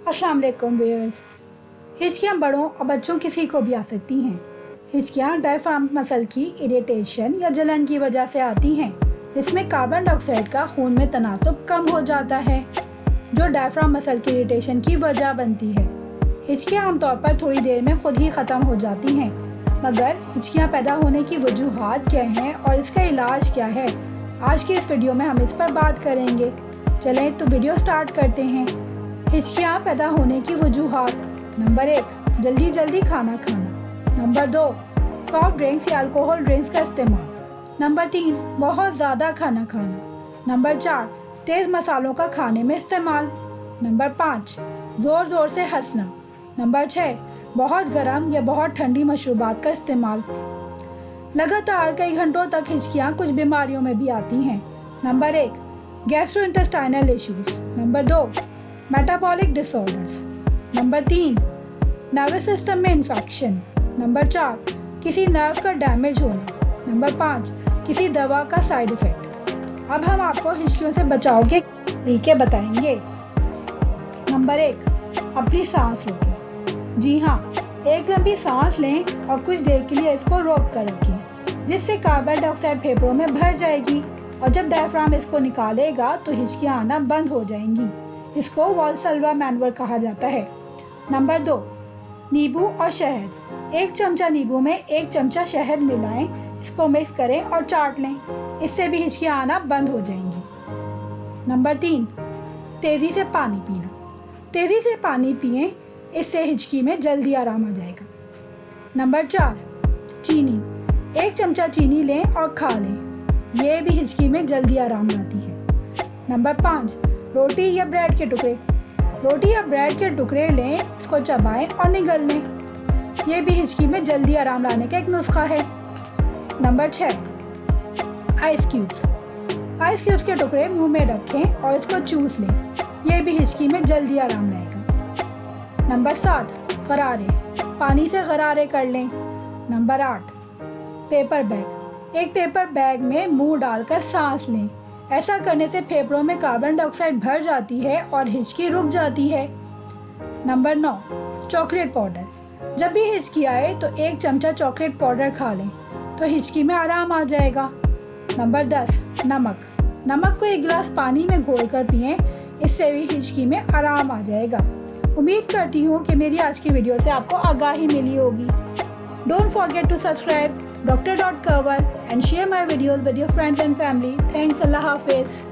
अस्सलाम वालेकुम व्यूअर्स। हिचकियाँ बड़ों और बच्चों किसी को भी आ सकती हैं। हिचकियाँ डायफ्राम मसल की इरिटेशन या जलन की वजह से आती हैं, जिसमें कार्बन डाइऑक्साइड का खून में तनासुब कम हो जाता है, जो डायफ्राम मसल की इरिटेशन की वजह बनती है। हिचकियाँ आमतौर पर थोड़ी देर में खुद ही ख़त्म हो जाती हैं, मगर हिचकियाँ पैदा होने की वजूहात क्या हैं और इसका इलाज क्या है, आज की इस वीडियो में हम इस पर बात करेंगे। चलें तो वीडियो स्टार्ट करते हैं। हिचकियाँ पैदा होने की वजूहात। नंबर 1, जल्दी जल्दी खाना खाना। नंबर 2, सॉफ्ट ड्रिंक्स या अल्कोहल ड्रिंक्स का इस्तेमाल। नंबर 3, बहुत ज़्यादा खाना खाना। नंबर 4, तेज़ मसालों का खाने में इस्तेमाल। नंबर 5, ज़ोर ज़ोर से हंसना। नंबर 6, बहुत गर्म या बहुत ठंडी मशरूबात का इस्तेमाल। लगातार कई घंटों तक हिचकियाँ कुछ बीमारियों में भी आती हैं। Number 1, gastrointestinal issues. Number 2, metabolic disorders. Number 3, nervous system में इन्फेक्शन। नंबर 4, किसी नर्व का डैमेज होना। नंबर 5, किसी दवा का साइड इफ़ेक्ट। अब हम आपको हिचकियों से बचाव के तरीके बताएंगे। नंबर 1, अपनी सांस रोकें। जी हाँ, एक लंबी सांस लें और कुछ देर के लिए इसको रोक कर रखें, जिससे कार्बन डाइऑक्साइड फेफड़ों में भर जाएगी और जब डायफ्राम इसको निकालेगा तो हिचकियाँ आना बंद हो जाएंगी। इसको वाल्सल्वा मैनवर कहा जाता है। नंबर 2, नींबू और शहद। 1 चमचा नींबू में 1 चमचा शहद मिलाएं, इसको मिक्स करें और चाट लें, इससे भी हिचकियाँ आना बंद हो जाएंगी। नंबर 3, तेज़ी से पानी पीना। तेज़ी से पानी पिएं, इससे हिचकी में जल्दी आराम आ जाएगा। नंबर 4, चीनी। 1 चमचा चीनी लें और खा लें, ये भी हिचकी में जल्दी आराम लाती है। नंबर 5, रोटी या ब्रेड के टुकड़े। रोटी या ब्रेड के टुकड़े लें, इसको चबाएं और निगल लें, ये भी हिचकी में जल्दी आराम लाने का एक नुस्खा है। Number 6, ice cubes. Ice cubes के टुकड़े मुंह में रखें और इसको चूस लें, ये भी हिचकी में जल्दी आराम लाएगा। नंबर 7, गरारे। पानी से गरारे कर लें। Number 8, paper bag. एक पेपर बैग में मुंह डालकर सांस लें, ऐसा करने से फेफड़ों में कार्बन डाइऑक्साइड भर जाती है और हिचकी रुक जाती है। Number 9, chocolate powder. जब भी हिचकी आए तो 1 चमचा चॉकलेट पाउडर खा लें, तो हिचकी में आराम आ जाएगा। नंबर 10, नमक। नमक को 1 गिलास पानी में घोलकर पिएं, इससे भी हिचकी में आराम आ जाएगा। उम्मीद करती हूँ कि मेरी आज की वीडियो से आपको आगाही मिली होगी। Don't forget to subscribe Dr. Karwal and share my videos with your friends and family. Thanks. Allah Hafiz.